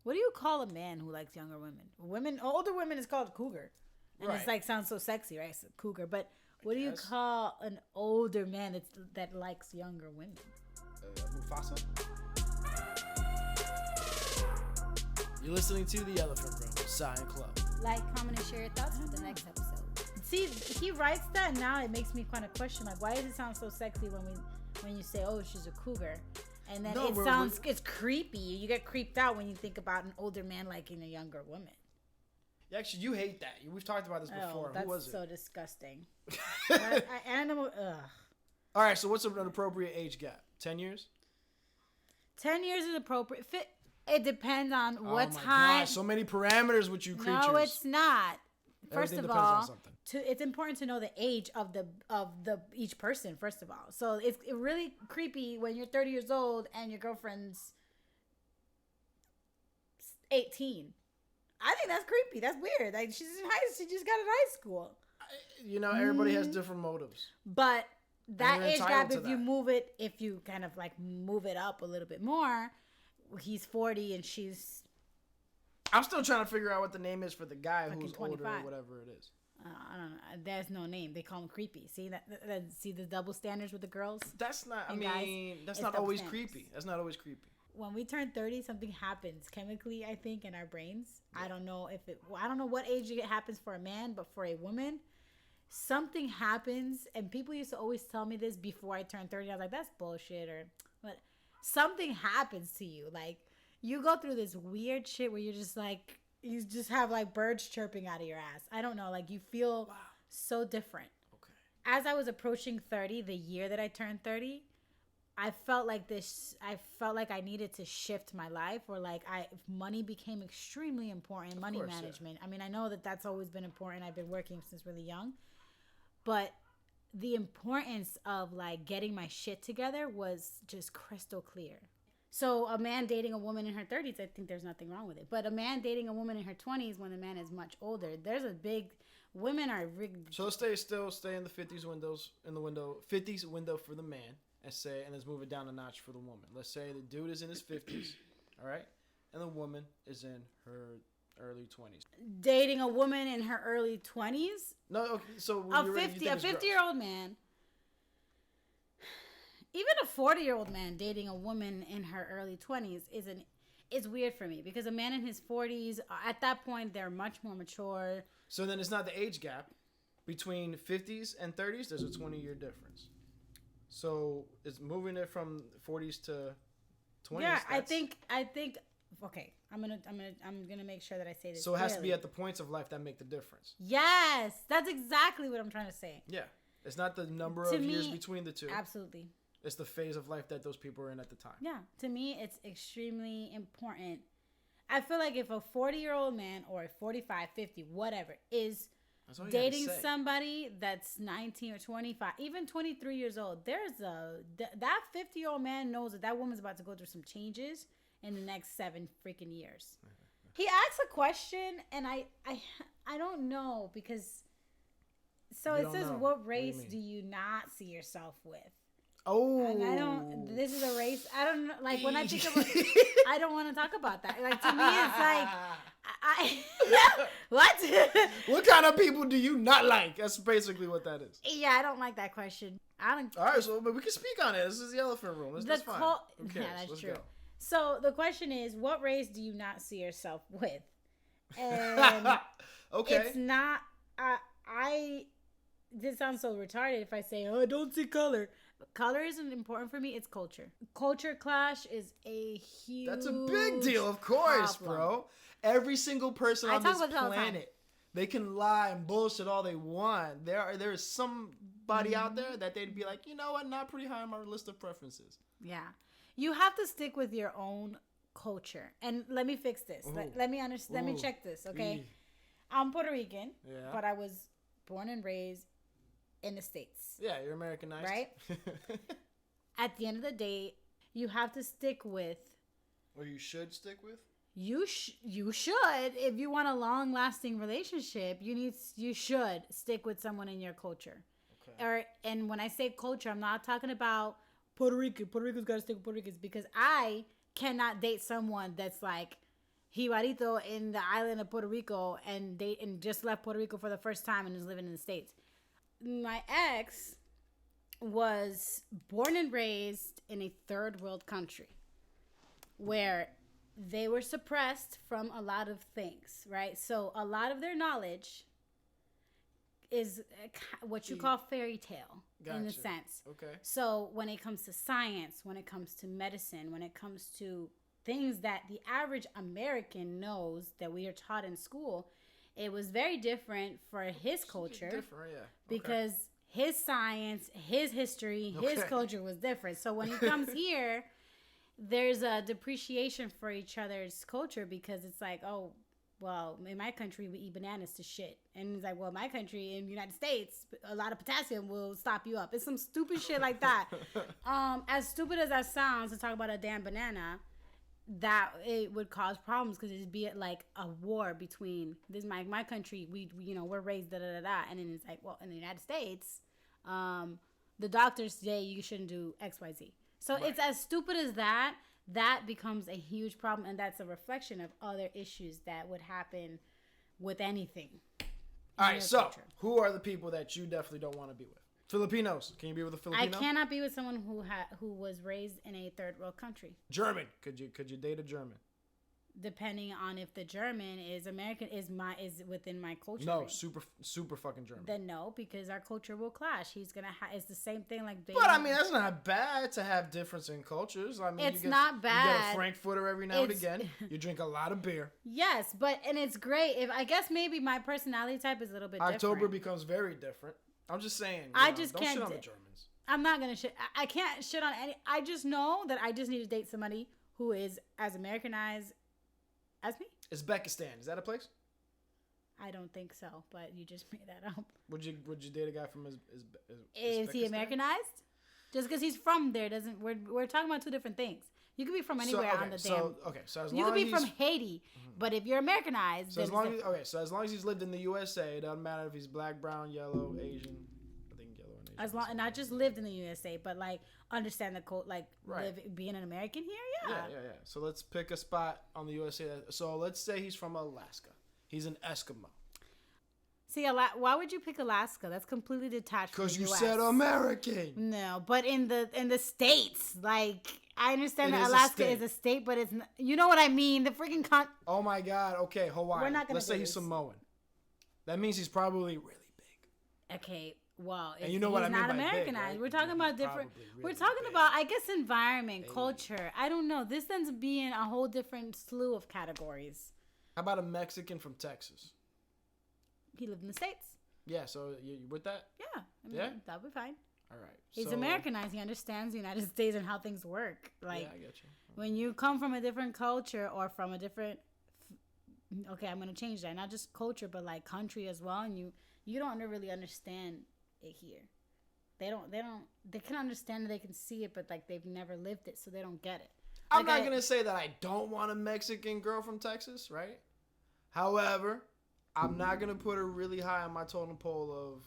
What do you call a man who likes younger women? Older women is called cougar. And it's like, sounds so sexy, right? It's a cougar. But what do you call an older man that likes younger women? Mufasa? You're listening to The Elephant Room, Science Club. Like, comment, and share your thoughts for the next episode. See, he writes that, and now it makes me kind of question, like, why does it sound so sexy when you say, oh, she's a cougar? And then it's creepy. You get creeped out when you think about an older man liking a younger woman. Actually, you hate that. We've talked about this before. That's Who was it? so disgusting. Animal. Ugh. All right, so what's an appropriate age gap? 10 years? 10 years is appropriate. It depends on what time. God, so many parameters with you creatures. No, it's not. First Everything of depends on all, something. it's important to know the age of the each person. First of all, so it's really creepy when you're 30 years old and your girlfriend's 18. I think that's creepy. That's weird. Like she just got out of high school. Everybody has different motives. But that age gap, if you kind of like move it up a little bit more, he's 40 and she's. I'm still trying to figure out what the name is for the guy who's 25. older or whatever it is. I don't know. There's no name. They call him creepy. See that? See the double standards with the girls? That's not. That's It's not always standards. creepy. That's not always creepy. When we turn 30, something happens chemically, I think, in our brains. Yeah. I don't know what age it happens for a man, but for a woman, something happens. And people used to always tell me this before I turned 30. I was like, that's bullshit. But something happens to you. Like, you go through this weird shit where you're just like, you just have like birds chirping out of your ass. I don't know. Like, you feel so different. Okay. As I was approaching 30, the year that I turned 30, I felt like I needed to shift my life, or like money became extremely important. Money management. Yeah. I mean, I know that that's always been important. I've been working since really young, but the importance of like getting my shit together was just crystal clear. So a man dating a woman in her 30s, I think there's nothing wrong with it. But a man dating a woman in her 20s when the man is much older, there's a big. Women are rigged. So stay in the 50s window for the man. And let's move it down a notch for the woman. Let's say the dude is in his 50s, all right? And the woman is in her early 20s. Dating a woman in her early 20s? No, okay, so a 50-year-old man. Even a 40-year-old man dating a woman in her early 20s is weird for me, because a man in his 40s, at that point, they're much more mature. So then it's not the age gap. Between 50s and 30s, there's a 20-year difference. So it's moving it from 40s to 20s. Yeah, I think. Okay, I'm gonna make sure that I say this. So it has to be at the points of life that make the difference. Yes, that's exactly what I'm trying to say. Yeah, it's not the number of years between the two. Absolutely. It's the phase of life that those people are in at the time. Yeah, to me, it's extremely important. I feel like if a 40-year-old man or a 45, 50, whatever is dating somebody that's 19 or 25, even 23 years old, that 50-year-old man knows that woman's about to go through some changes in the next 7 freaking years. He asks a question, and I don't know, because it says, what race do you not see yourself with? Oh, and I don't. This is a race. I don't know. Like, when I think about, I don't want to talk about that. Like, to me, it's like, what? What kind of people do you not like? That's basically what that is. Yeah, I don't like that question. All right, but we can speak on it. This is the elephant room. That's fine. Who cares? Yeah, that's Let's true. Go. So the question is, what race do you not see yourself with? And okay, it's not. This sounds so retarded if I say, I don't see color. Color isn't important for me. It's culture. Culture clash is a huge. That's a big deal, of course, bro. Every single person on this planet, they can lie and bullshit all they want. There is somebody out there that they'd be like, you know what, not pretty high on my list of preferences. Yeah, you have to stick with your own culture. And let me fix this. Let me understand. Let me check this. Okay, I'm Puerto Rican, but I was born and raised in the States. Yeah, you're Americanized. Right? At the end of the day, you have to stick with... Or you should stick with? You should. If you want a long-lasting relationship, you should stick with someone in your culture. Okay. And when I say culture, I'm not talking about Puerto Rican. Puerto Rico's got to stick with Puerto Ricans, because I cannot date someone that's like Jibarito in the island of Puerto Rico and just left Puerto Rico for the first time and is living in the States. My ex was born and raised in a third world country where they were suppressed from a lot of things, right? So a lot of their knowledge is what you call fairy tale in a sense. Okay. So when it comes to science, when it comes to medicine, when it comes to things that the average American knows that we are taught in school, it was very different for his culture. Different, yeah. Because his science, his history, his culture was different. So when he comes here, there's a depreciation for each other's culture because it's like, oh, well, in my country, we eat bananas to shit. And it's like, well, in my country, in the United States, a lot of potassium will stop you up. It's some stupid shit like that. As stupid as that sounds to talk about a damn banana, that it would cause problems because it'd be like a war between this my country. We're raised da-da-da-da. And then it's like, well, in the United States, the doctors say you shouldn't do X, Y, Z. So it's as stupid as that. That becomes a huge problem, and that's a reflection of other issues that would happen with anything. All right, so who are the people that you definitely don't want to be with? Filipinos. Can you be with a Filipino? I cannot be with someone who was raised in a third world country. German. Could you date a German? Depending on if the German is American, is within my culture. No, super fucking German. Then no, because our culture will clash. He's gonna it's the same thing like. But I mean, that's not bad to have difference in cultures. I mean, it's not bad. You get a Frankfurter every now and again. You drink a lot of beer. Yes, and it's great. If I guess maybe my personality type is a little bit October different. becomes very different. I'm just saying. I just can't shit on the Germans. I'm not gonna shit. I can't shit on any. I just know that I just need to date somebody who is as Americanized as me. Uzbekistan, is that a place? I don't think so, but you just made that up. Would you date a guy from Is he Americanized? Just because he's from there doesn't. We're talking about two different things. You could be from anywhere on the damn. So as you could be from Haiti, but if you're Americanized, so as long as he's lived in the USA, it doesn't matter if he's black, brown, yellow, Asian. I think yellow and Asian. As long, and not just lived in the USA, but like understand the code, like being an American here. Yeah. So let's pick a spot on the USA. So let's say he's from Alaska. He's an Eskimo. See, why would you pick Alaska? That's completely detached from the US. Because you said American. No, but in the States, like, I understand that Alaska is a state, but it's not, you know what I mean? The freaking Oh my God. Okay, Hawaii. We're not gonna Let's say he's Samoan. That means he's probably really big. Okay, well, and you know what I mean not by Americanized. Big, right? We're talking about different. Really we're talking about, I guess, environment, culture. I don't know. This ends up being a whole different slew of categories. How about a Mexican from Texas? He lived in the States. Yeah, so you with that? Yeah. I mean, that'll be fine. All right. He's Americanized. He understands the United States and how things work. Like, yeah, I get you. When you come from a different culture or from a different, okay, I'm going to change that. Not just culture, but like country as well. And you don't really understand it here. They can understand it, they can see it, but like they've never lived it, so they don't get it. I'm not going to say that I don't want a Mexican girl from Texas, right? However, I'm not going to put her really high on my totem pole of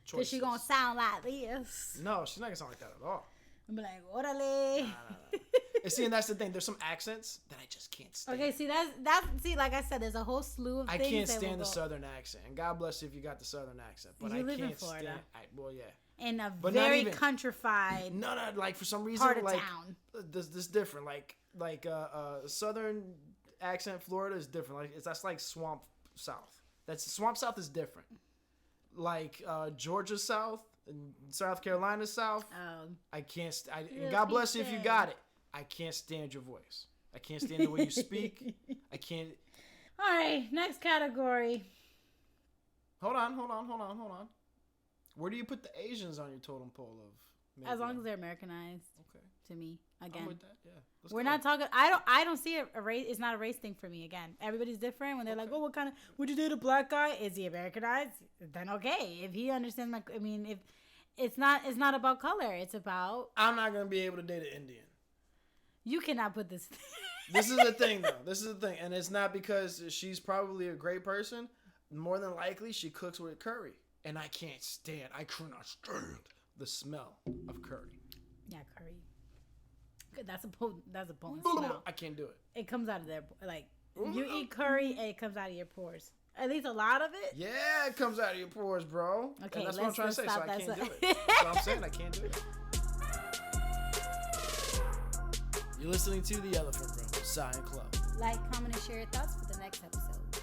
choices. Because she's going to sound like this. No, she's not going to sound like that at all. I'm like, orale. Nah. And see, and that's the thing. There's some accents that I just can't stand. Okay, see, see, like I said, there's a whole slew of things. I can't stand the Southern accent. And God bless you if you got the Southern accent. But I live can't in Florida. Well, yeah. In a very countrified No, like for some reason, part of like town. This different. Like Southern accent Florida is different. Like that's like Swamp South. Swamp South is different. Like Georgia South and South Carolina South. I can't. God bless you if you got it. I can't stand your voice. I can't stand the way you speak. I can't. All right, next category. Hold on. Where do you put the Asians on your totem pole of? Maybe? As long as they're Americanized. Okay. To me, again. I'm with that. Yeah. We're not talking. I don't see a race. It's not a race thing for me. Again, everybody's different. When they're like, "Oh, what kind of? Would you date a black guy? Is he Americanized?" Then okay. If he understands my, I mean, if it's not about color. It's about. I'm not gonna be able to date an Indian. You cannot put this. This is the thing, though. This is the thing, and it's not because she's probably a great person. More than likely, she cooks with curry, and I cannot stand the smell of curry. Yeah, curry. That's a potent smell. I can't do it. It comes out of there like You eat curry and it comes out of your pores. At least a lot of it. Yeah, it comes out of your pores, bro. Okay, and that's what I'm trying to say. So I can't do it. That's what I'm saying. I can't do it. You're listening to The Elephant Room, Science Club. Like, comment, and share your thoughts for the next episode.